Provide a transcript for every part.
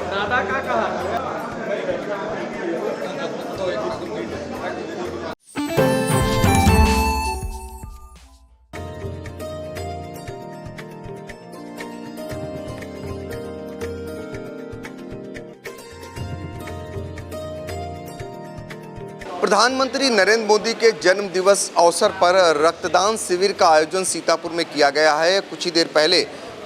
दादा का कहा प्रधानमंत्री नरेंद्र मोदी के जन्म दिवस अवसर पर रक्तदान शिविर का आयोजन सीतापुर में किया गया है। कुछ ही देर पहले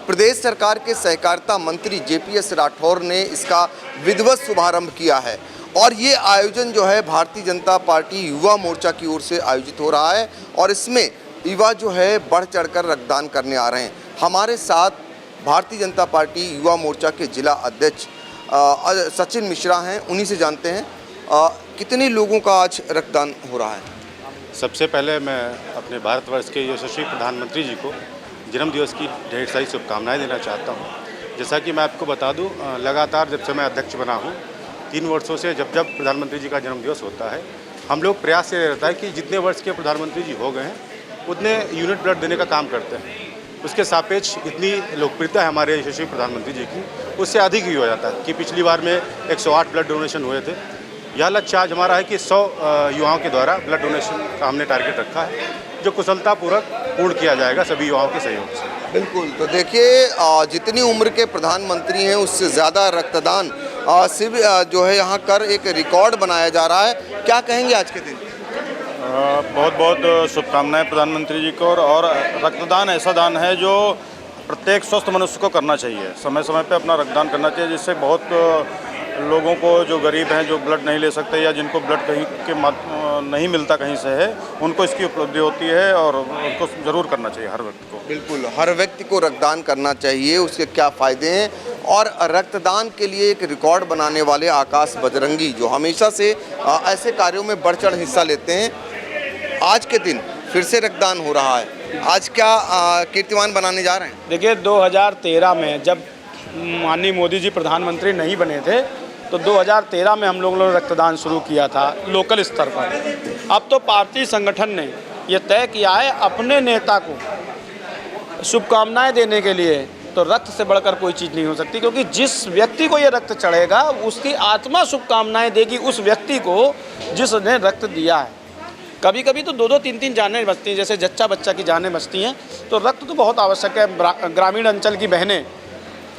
प्रदेश सरकार के सहकारिता मंत्री जेपीएस राठौर ने इसका विधिवत शुभारंभ किया है और ये आयोजन जो है भारतीय जनता पार्टी युवा मोर्चा की ओर से आयोजित हो रहा है और इसमें युवा जो है बढ़ चढ़कर रक्तदान करने आ रहे हैं। हमारे साथ भारतीय जनता पार्टी युवा मोर्चा के जिला अध्यक्ष सचिन मिश्रा हैं, उन्हीं से जानते हैं कितने लोगों का आज रक्तदान हो रहा है। सबसे पहले मैं अपने भारतवर्ष के यशस्वी प्रधानमंत्री जी को जन्मदिवस की ढेर सारी शुभकामनाएं देना चाहता हूं। जैसा कि मैं आपको बता दूं, लगातार जब से मैं अध्यक्ष बना हूं 3 वर्षों से जब प्रधानमंत्री जी का जन्मदिवस होता है, हम लोग प्रयास ये रहता है कि जितने वर्ष के प्रधानमंत्री जी हो गए हैं उतने यूनिट ब्लड देने का काम करते हैं। उसके सापेक्ष इतनी लोकप्रियता है हमारे यशस्वी प्रधानमंत्री जी की, उससे अधिक ही हो जाता है कि पिछली बार में 108 ब्लड डोनेशन हुए थे। यह लक्ष्य आज हमारा है कि 100 युवाओं के द्वारा ब्लड डोनेशन का हमने टारगेट रखा है, जो कुशलतापूर्वक पूर्ण किया जाएगा सभी युवाओं के सहयोग से। बिल्कुल, तो देखिए जितनी उम्र के प्रधानमंत्री हैं उससे ज़्यादा रक्तदान शिविर जो है यहाँ कर एक रिकॉर्ड बनाया जा रहा है। क्या कहेंगे आज के दिन? बहुत बहुत शुभकामनाएं प्रधानमंत्री जी को। और रक्तदान ऐसा दान है जो प्रत्येक स्वस्थ मनुष्य को करना चाहिए, समय समय पे अपना रक्तदान करना चाहिए, जिससे बहुत लोगों को जो गरीब हैं, जो ब्लड नहीं ले सकते या जिनको ब्लड कहीं के नहीं मिलता कहीं से है, उनको इसकी उपलब्धि होती है और उनको ज़रूर करना चाहिए हर व्यक्ति को। बिल्कुल, हर व्यक्ति को रक्तदान करना चाहिए, उसके क्या फ़ायदे हैं। और रक्तदान के लिए एक रिकॉर्ड बनाने वाले आकाश बजरंगी जो हमेशा से ऐसे कार्यों में बढ़ चढ़ हिस्सा लेते हैं, आज के दिन फिर से रक्तदान हो रहा है। आज क्या कीर्तिमान बनाने जा रहे हैं? देखिए, 2013 में जब माननीय मोदी जी प्रधानमंत्री नहीं बने थे तो 2013 में हम लोगों ने रक्तदान शुरू किया था लोकल स्तर पर। अब तो पार्टी संगठन ने ये तय किया है अपने नेता को शुभकामनाएं देने के लिए, तो रक्त से बढ़कर कोई चीज़ नहीं हो सकती, क्योंकि जिस व्यक्ति को ये रक्त चढ़ेगा उसकी आत्मा शुभकामनाएं देगी उस व्यक्ति को जिसने रक्त दिया है। कभी कभी तो 2-2, 3-3 जानें बचती हैं, जैसे जच्चा बच्चा की जानें बचती हैं, तो रक्त तो बहुत आवश्यक है। ग्रामीण अंचल की बहनें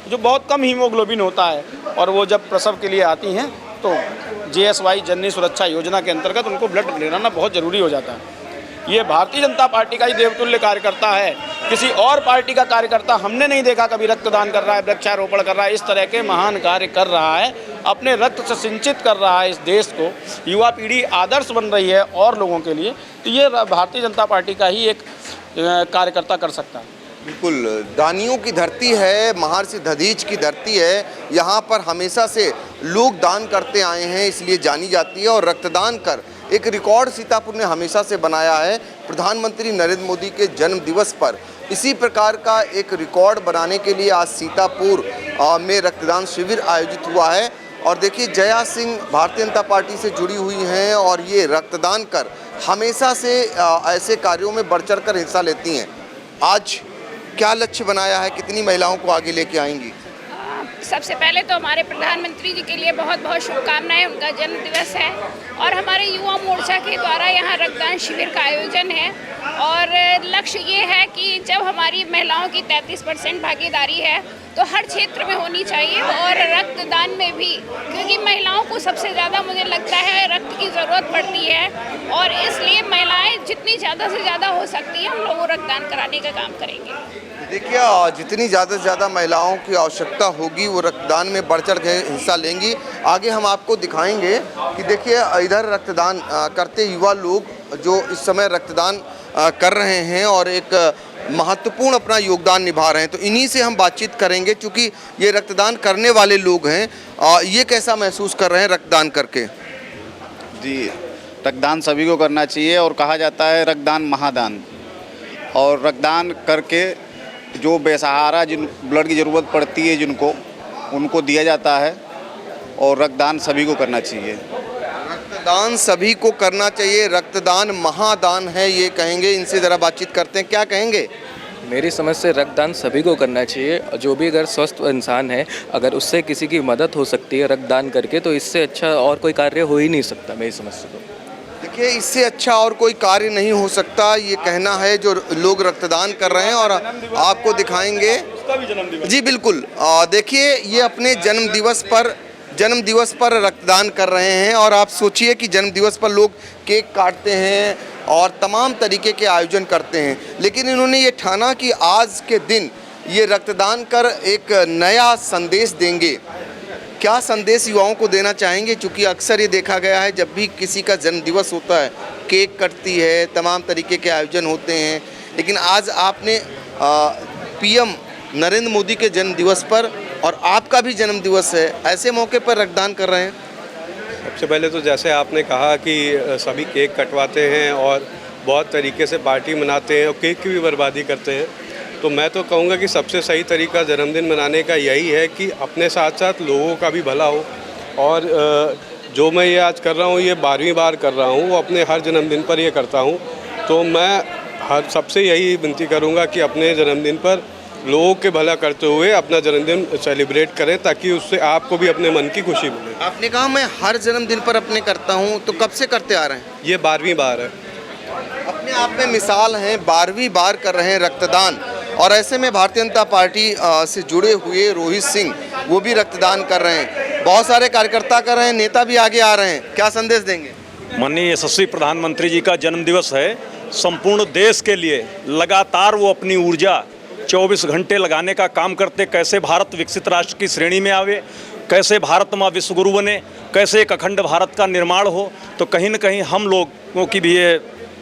जो बहुत कम हीमोग्लोबिन होता है और वो जब प्रसव के लिए आती हैं तो JSY जननी सुरक्षा योजना के अंतर्गत उनको ब्लड लेना बहुत ज़रूरी हो जाता है। ये भारतीय जनता पार्टी का ही देवतुल्य कार्यकर्ता है, किसी और पार्टी का कार्यकर्ता हमने नहीं देखा कभी रक्तदान कर रहा है, वृक्षारोपण कर रहा है, इस तरह के महान कार्य कर रहा है, अपने रक्त से सिंचित कर रहा है इस देश को। युवा पीढ़ी आदर्श बन रही है और लोगों के लिए, तो ये भारतीय जनता पार्टी का ही एक कार्यकर्ता कर सकता है। बिल्कुल, दानियों की धरती है, महर्षि दधीच की धरती है। यहाँ पर हमेशा से लोग दान करते आए हैं, इसलिए जानी जाती है और रक्तदान कर एक रिकॉर्ड सीतापुर ने हमेशा से बनाया है। प्रधानमंत्री नरेंद्र मोदी के जन्म दिवस पर इसी प्रकार का एक रिकॉर्ड बनाने के लिए आज सीतापुर में रक्तदान शिविर आयोजित हुआ है। और देखिए, जया सिंह भारतीय जनता पार्टी से जुड़ी हुई हैं और ये रक्तदान कर हमेशा से ऐसे कार्यों में बढ़ चढ़ कर हिस्सा लेती हैं। आज क्या लक्ष्य बनाया है, कितनी महिलाओं को आगे लेके आएंगी? सबसे पहले तो हमारे प्रधानमंत्री जी के लिए बहुत बहुत शुभकामनाएं, उनका जन्म दिवस है और हमारे युवा मोर्चा के द्वारा यहाँ रक्तदान शिविर का आयोजन है। और लक्ष्य ये है कि जब हमारी महिलाओं की 33% भागीदारी है तो हर क्षेत्र में होनी चाहिए और रक्तदान में भी, क्योंकि महिलाओं को सबसे ज़्यादा मुझे लगता है रक्त की ज़रूरत पड़ती है और इसलिए महिलाएं जितनी ज़्यादा से ज़्यादा हो सकती है हम लोग वो रक्तदान कराने का काम करेंगे। देखिए, जितनी ज़्यादा से ज़्यादा महिलाओं की आवश्यकता होगी वो रक्तदान में बढ़ चढ़ के हिस्सा लेंगी। आगे हम आपको दिखाएंगे कि देखिए इधर रक्तदान करते युवा लोग जो इस समय रक्तदान कर रहे हैं और एक महत्वपूर्ण अपना योगदान निभा रहे हैं, तो इन्हीं से हम बातचीत करेंगे। क्योंकि ये रक्तदान करने वाले लोग हैं, ये कैसा महसूस कर रहे हैं रक्तदान करके? जी, रक्तदान सभी को करना चाहिए और कहा जाता है रक्तदान महादान, और रक्तदान करके जो बेसहारा जिन ब्लड की ज़रूरत पड़ती है जिनको, उनको दिया जाता है और रक्तदान सभी को करना चाहिए। रक्तदान सभी को करना चाहिए, रक्तदान महादान है ये कहेंगे। इनसे ज़रा बातचीत करते हैं, क्या कहेंगे? मेरी समझ से रक्तदान सभी को करना चाहिए। जो भी अगर स्वस्थ इंसान है, अगर उससे किसी की मदद हो सकती है रक्तदान करके, तो इससे अच्छा और कोई कार्य हो ही नहीं सकता मेरी समझ से। तो देखिए, इससे अच्छा और कोई कार्य नहीं हो सकता, ये कहना है जो लोग रक्तदान कर रहे हैं। और आपको दिखाएंगे जी, बिल्कुल। देखिए, ये अपने जन्म दिवस पर रक्तदान कर रहे हैं। और आप सोचिए कि जन्म दिवस पर लोग केक काटते हैं और तमाम तरीके के आयोजन करते हैं, लेकिन इन्होंने ये ठाना कि आज के दिन ये रक्तदान कर एक नया संदेश देंगे। क्या संदेश युवाओं को देना चाहेंगे? चूँकि अक्सर ये देखा गया है, जब भी किसी का जन्मदिवस होता है, केक कटती है, तमाम तरीके के आयोजन होते हैं, लेकिन आज आपने पीएम नरेंद्र मोदी के जन्मदिवस पर, और आपका भी जन्मदिवस है, ऐसे मौके पर रक्तदान कर रहे हैं। सबसे पहले तो जैसे आपने कहा कि सभी केक कटवाते हैं और बहुत तरीके से पार्टी मनाते हैं और केक की भी बर्बादी करते हैं, तो मैं तो कहूँगा कि सबसे सही तरीका जन्मदिन मनाने का यही है कि अपने साथ साथ लोगों का भी भला हो। और जो मैं ये आज कर रहा हूँ, ये 12वीं बार कर रहा हूँ, अपने हर जन्मदिन पर ये करता हूँ। तो मैं सबसे यही विनती करूँगा कि अपने जन्मदिन पर लोगों के भला करते हुए अपना जन्मदिन सेलिब्रेट करें, ताकि उससे आपको भी अपने मन की खुशी मिले। आपने कहा मैं हर जन्मदिन पर अपने करता हूँ, तो कब से करते आ रहे हैं? ये 12वीं बार है। अपने आप में मिसाल हैं, 12वीं बार कर रहे हैं रक्तदान। और ऐसे में भारतीय जनता पार्टी से जुड़े हुए रोहित सिंह, वो भी रक्तदान कर रहे हैं। बहुत सारे कार्यकर्ता कर रहे हैं, नेता भी आगे आ रहे हैं। क्या संदेश देंगे? माननीय यशस्वी प्रधानमंत्री जी का जन्मदिवस है। संपूर्ण देश के लिए लगातार वो अपनी ऊर्जा 24 घंटे लगाने का काम करते, कैसे भारत विकसित राष्ट्र की श्रेणी में आवे, कैसे भारत माँ विश्वगुरु बने, कैसे एक अखंड भारत का निर्माण हो। तो कहीं न कहीं हम लोगों की भी ये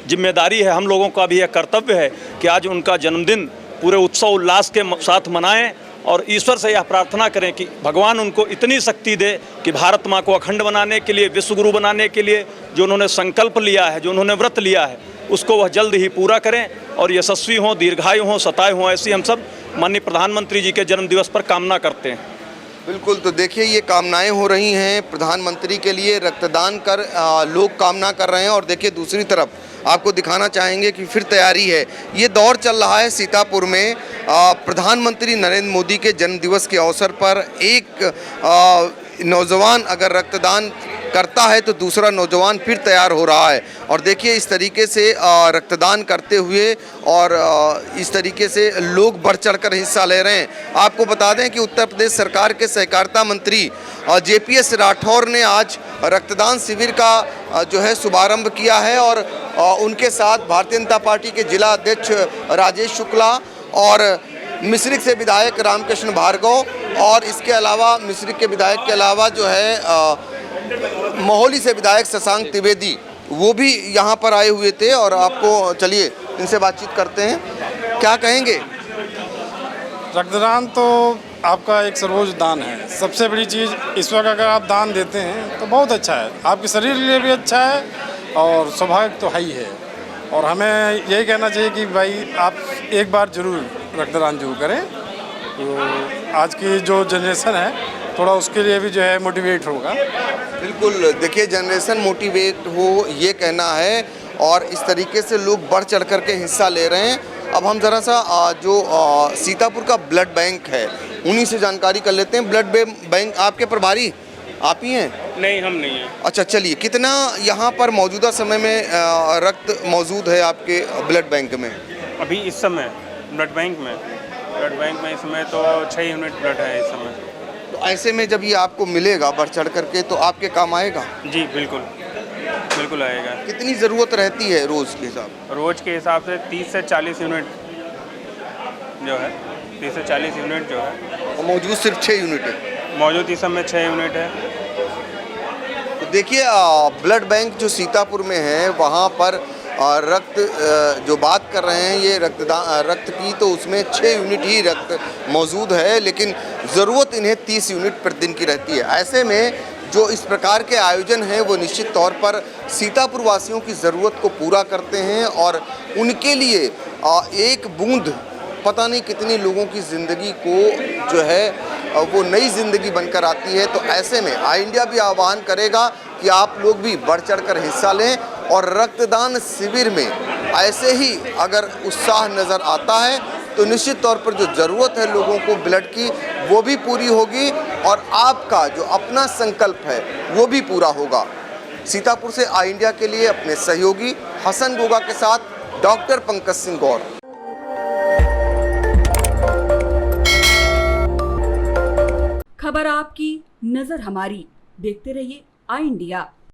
जिम्मेदारी है, हम लोगों का भी यह कर्तव्य है कि आज उनका जन्मदिन पूरे उत्सव उल्लास के साथ मनाएं और ईश्वर से यह प्रार्थना करें कि भगवान उनको इतनी शक्ति दे कि भारत माँ को अखंड बनाने के लिए, विश्वगुरु बनाने के लिए जो उन्होंने संकल्प लिया है, जो उन्होंने व्रत लिया है, उसको वह जल्द ही पूरा करें और यशस्वी हों, दीर्घायु हों, सतायु हों। ऐसी हम सब माननीय प्रधानमंत्री जी के जन्मदिवस पर कामना करते हैं। बिल्कुल। तो देखिए, ये कामनाएं हो रही हैं प्रधानमंत्री के लिए, रक्तदान कर लोग कामना कर रहे हैं। और देखिए, दूसरी तरफ आपको दिखाना चाहेंगे कि फिर तैयारी है। ये दौर चल रहा है सीतापुर में। प्रधानमंत्री नरेंद्र मोदी के जन्मदिवस के अवसर पर एक नौजवान अगर रक्तदान करता है तो दूसरा नौजवान फिर तैयार हो रहा है। और देखिए, इस तरीके से रक्तदान करते हुए और इस तरीके से लोग बढ़ चढ़कर हिस्सा ले रहे हैं। आपको बता दें कि उत्तर प्रदेश सरकार के सहकारिता मंत्री JPS राठौर ने आज रक्तदान शिविर का जो है शुभारंभ किया है। और उनके साथ भारतीय जनता पार्टी के जिला अध्यक्ष राजेश शुक्ला और मिश्रिक से विधायक रामकृष्ण भार्गव, और इसके अलावा मिश्रिक के विधायक के अलावा जो है मोहाली से विधायक शशांक त्रिवेदी, वो भी यहाँ पर आए हुए थे। और आपको चलिए इनसे बातचीत करते हैं। क्या कहेंगे? रक्तदान तो आपका एक सर्वोच्च दान है। सबसे बड़ी चीज़ इस वक्त अगर आप दान देते हैं तो बहुत अच्छा है, आपके शरीर के लिए भी अच्छा है और सौभाग्य तो है ही है। और हमें यही कहना चाहिए कि भाई आप एक बार ज़रूर रक्तदान जरूर करें। तो आज की जो जनरेशन है थोड़ा उसके लिए भी जो है मोटिवेट होगा। बिल्कुल। देखिए, जनरेशन मोटिवेट हो ये कहना है और इस तरीके से लोग बढ़ चढ़ कर के हिस्सा ले रहे हैं। अब हम ज़रा सा जो सीतापुर का ब्लड बैंक है उन्हीं से जानकारी कर लेते हैं। ब्लड बैंक आपके प्रभारी आप ही हैं? नहीं, हम नहीं हैं। अच्छा, चलिए। कितना यहाँ पर मौजूदा समय में रक्त मौजूद है आपके ब्लड बैंक में? अभी इस समय ब्लड बैंक में इस समय तो 6 यूनिट ब्लड है इस समय। तो ऐसे में जब ये आपको मिलेगा बढ़ चढ़ करके, तो आपके काम आएगा? जी बिल्कुल आएगा। कितनी ज़रूरत रहती है रोज़ के हिसाब? रोज़ के हिसाब से 30 से 40 यूनिट जो है, 30 से 40 यूनिट जो है। और मौजूद सिर्फ 6 यूनिट है? मौजूद इस समय 6 यूनिट है। तो देखिए, ब्लड बैंक जो सीतापुर में है वहाँ पर रक्त जो बात कर रहे हैं ये रक्त की, तो उसमें 6 यूनिट ही रक्त मौजूद है, लेकिन ज़रूरत इन्हें 30 यूनिट प्रतिदिन की रहती है। ऐसे में जो इस प्रकार के आयोजन हैं वो निश्चित तौर पर सीतापुर वासियों की ज़रूरत को पूरा करते हैं और उनके लिए एक बूंद पता नहीं कितनी लोगों की ज़िंदगी को जो है वो नई ज़िंदगी बनकर आती है। तो ऐसे में आई इंडिया भी आह्वान करेगा कि आप लोग भी बढ़ चढ़कर हिस्सा लें और रक्तदान शिविर में ऐसे ही अगर उत्साह नज़र आता है तो निश्चित तौर पर जो ज़रूरत है लोगों को ब्लड की वो भी पूरी होगी और आपका जो अपना संकल्प है वो भी पूरा होगा। सीतापुर से आई इंडिया के लिए अपने सहयोगी हसन गोगा के साथ डॉक्टर पंकज सिंह गौर। खबर आपकी, नजर हमारी। देखते रहिए आई इंडिया।